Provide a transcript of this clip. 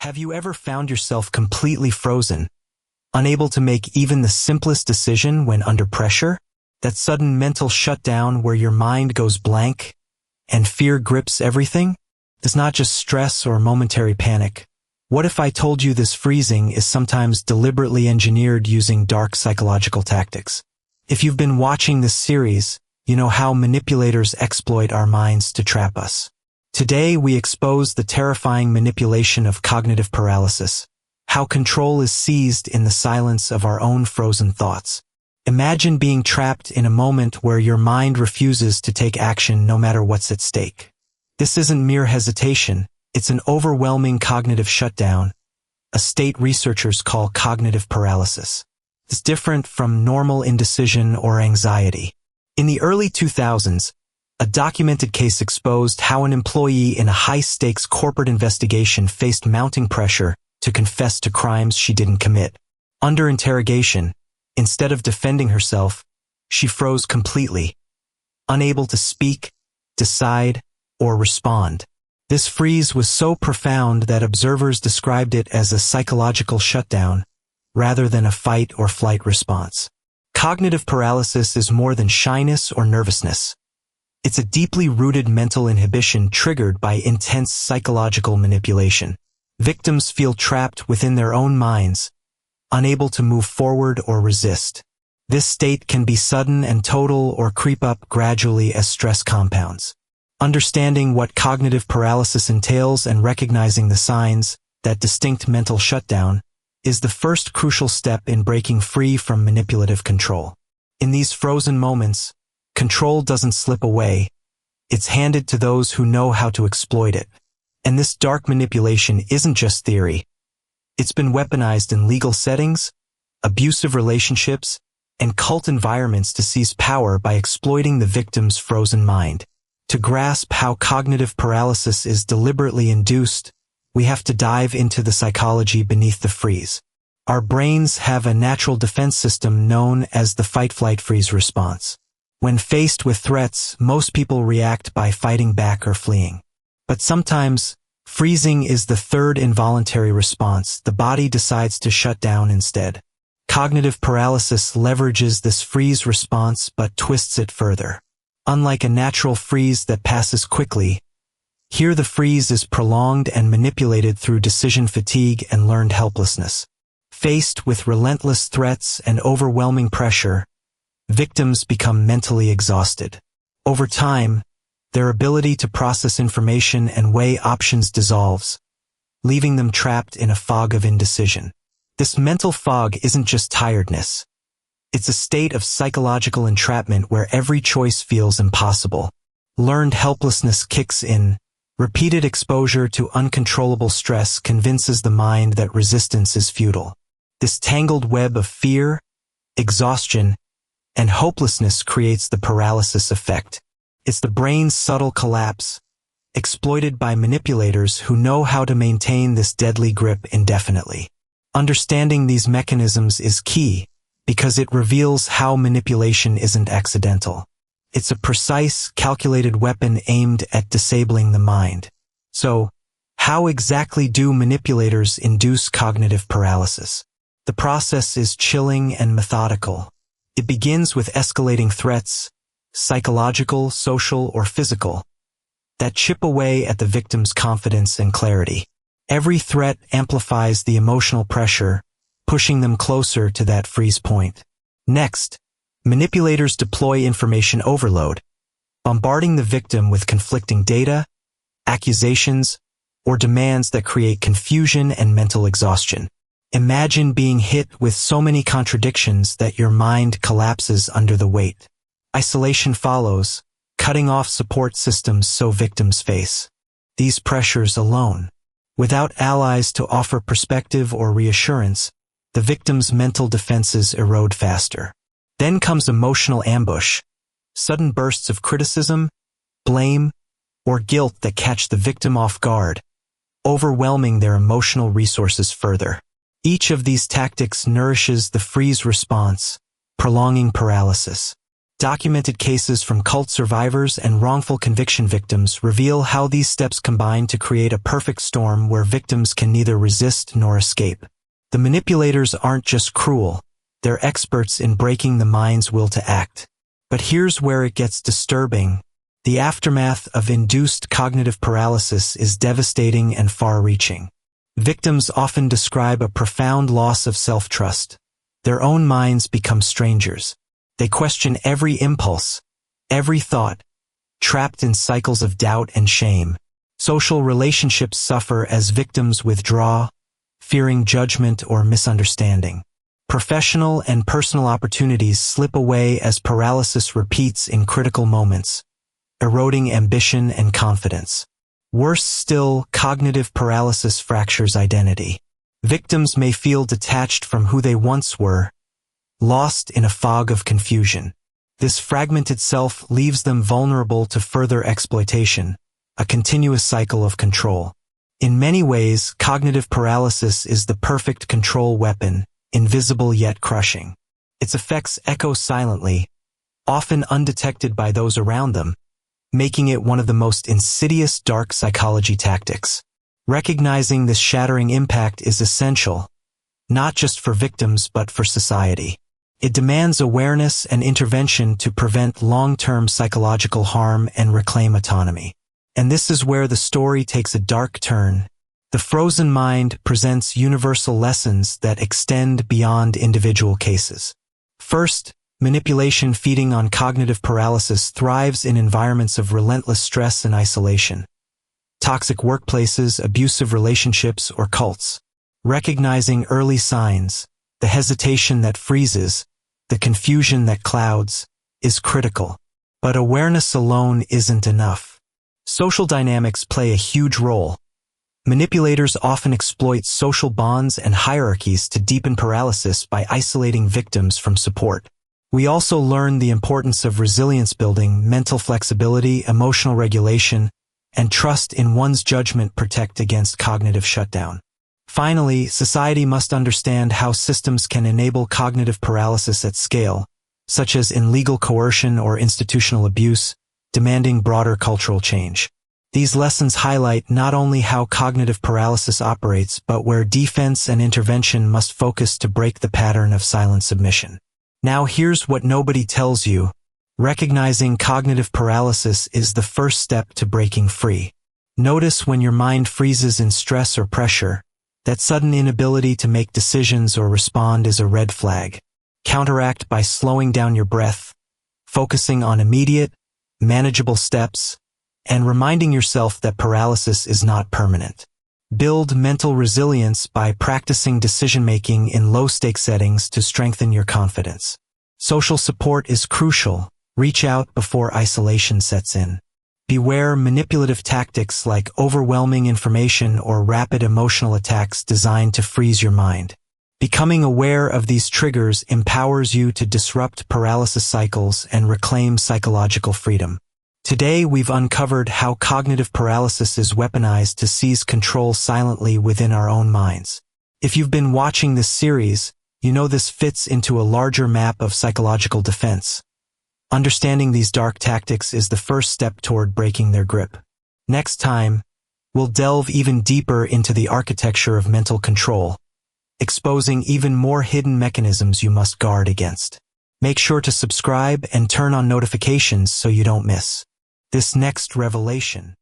Have you ever found yourself completely frozen, unable to make even the simplest decision when under pressure? That sudden mental shutdown where your mind goes blank and fear grips everything? It's not just stress or momentary panic. What if I told you this freezing is sometimes deliberately engineered using dark psychological tactics? If you've been watching this series, you know how manipulators exploit our minds to trap us. Today we expose the terrifying manipulation of cognitive paralysis, how control is seized in the silence of our own frozen thoughts. Imagine being trapped in a moment where your mind refuses to take action no matter what's at stake. This isn't mere hesitation, it's an overwhelming cognitive shutdown, a state researchers call cognitive paralysis. It's different from normal indecision or anxiety. In the early 2000s, a documented case exposed how an employee in a high-stakes corporate investigation faced mounting pressure to confess to crimes she didn't commit. Under interrogation, instead of defending herself, she froze completely, unable to speak, decide, or respond. This freeze was so profound that observers described it as a psychological shutdown, rather than a fight or flight response. Cognitive paralysis is more than shyness or nervousness. It's a deeply rooted mental inhibition triggered by intense psychological manipulation. Victims feel trapped within their own minds, unable to move forward or resist. This state can be sudden and total or creep up gradually as stress compounds. Understanding what cognitive paralysis entails and recognizing the signs, that distinct mental shutdown, is the first crucial step in breaking free from manipulative control. In these frozen moments, control doesn't slip away. It's handed to those who know how to exploit it. And this dark manipulation isn't just theory. It's been weaponized in legal settings, abusive relationships, and cult environments to seize power by exploiting the victim's frozen mind. To grasp how cognitive paralysis is deliberately induced, we have to dive into the psychology beneath the freeze. Our brains have a natural defense system known as the fight-flight-freeze response. When faced with threats, most people react by fighting back or fleeing. But sometimes, freezing is the third involuntary response. The body decides to shut down instead. Cognitive paralysis leverages this freeze response but twists it further. Unlike a natural freeze that passes quickly, here the freeze is prolonged and manipulated through decision fatigue and learned helplessness. Faced with relentless threats and overwhelming pressure, victims become mentally exhausted. Over time, their ability to process information and weigh options dissolves, leaving them trapped in a fog of indecision. This mental fog isn't just tiredness. It's a state of psychological entrapment where every choice feels impossible. Learned helplessness kicks in. Repeated exposure to uncontrollable stress convinces the mind that resistance is futile. This tangled web of fear, exhaustion, and hopelessness creates the paralysis effect. It's the brain's subtle collapse, exploited by manipulators who know how to maintain this deadly grip indefinitely. Understanding these mechanisms is key, because it reveals how manipulation isn't accidental. It's a precise, calculated weapon aimed at disabling the mind. So, how exactly do manipulators induce cognitive paralysis? The process is chilling and methodical. It begins with escalating threats, psychological, social, or physical, that chip away at the victim's confidence and clarity. Every threat amplifies the emotional pressure, pushing them closer to that freeze point. Next, manipulators deploy information overload, bombarding the victim with conflicting data, accusations, or demands that create confusion and mental exhaustion. Imagine being hit with so many contradictions that your mind collapses under the weight. Isolation follows, cutting off support systems so victims face these pressures alone. Without allies to offer perspective or reassurance, the victim's mental defenses erode faster. Then comes emotional ambush, sudden bursts of criticism, blame, or guilt that catch the victim off guard, overwhelming their emotional resources further. Each of these tactics nourishes the freeze response, prolonging paralysis. Documented cases from cult survivors and wrongful conviction victims reveal how these steps combine to create a perfect storm where victims can neither resist nor escape. The manipulators aren't just cruel, they're experts in breaking the mind's will to act. But here's where it gets disturbing. The aftermath of induced cognitive paralysis is devastating and far-reaching. Victims often describe a profound loss of self-trust. Their own minds become strangers. They question every impulse, every thought, trapped in cycles of doubt and shame. Social relationships suffer as victims withdraw, fearing judgment or misunderstanding. Professional and personal opportunities slip away as paralysis repeats in critical moments, eroding ambition and confidence. Worse still, cognitive paralysis fractures identity. Victims may feel detached from who they once were, lost in a fog of confusion. This fragmented self leaves them vulnerable to further exploitation, a continuous cycle of control. In many ways, cognitive paralysis is the perfect control weapon, invisible yet crushing. Its effects echo silently, often undetected by those around them, making it one of the most insidious dark psychology tactics. Recognizing this shattering impact is essential, not just for victims but for society. It demands awareness and intervention to prevent long-term psychological harm and reclaim autonomy. And this is where the story takes a dark turn. The frozen mind presents universal lessons that extend beyond individual cases. First, manipulation feeding on cognitive paralysis thrives in environments of relentless stress and isolation. Toxic workplaces, abusive relationships, or cults. Recognizing early signs, the hesitation that freezes, the confusion that clouds, is critical. But awareness alone isn't enough. Social dynamics play a huge role. Manipulators often exploit social bonds and hierarchies to deepen paralysis by isolating victims from support. We also learn the importance of resilience building, mental flexibility, emotional regulation, and trust in one's judgment protect against cognitive shutdown. Finally, society must understand how systems can enable cognitive paralysis at scale, such as in legal coercion or institutional abuse, demanding broader cultural change. These lessons highlight not only how cognitive paralysis operates, but where defense and intervention must focus to break the pattern of silent submission. Now here's what nobody tells you. Recognizing cognitive paralysis is the first step to breaking free. Notice when your mind freezes in stress or pressure. That sudden inability to make decisions or respond is a red flag. Counteract by slowing down your breath, focusing on immediate, manageable steps, and reminding yourself that paralysis is not permanent. Build mental resilience by practicing decision-making in low-stake settings to strengthen your confidence. Social support is crucial. Reach out before isolation sets in. Beware manipulative tactics like overwhelming information or rapid emotional attacks designed to freeze your mind. Becoming aware of these triggers empowers you to disrupt paralysis cycles and reclaim psychological freedom. Today we've uncovered how cognitive paralysis is weaponized to seize control silently within our own minds. If you've been watching this series, you know this fits into a larger map of psychological defense. Understanding these dark tactics is the first step toward breaking their grip. Next time, we'll delve even deeper into the architecture of mental control, exposing even more hidden mechanisms you must guard against. Make sure to subscribe and turn on notifications so you don't miss this next revelation.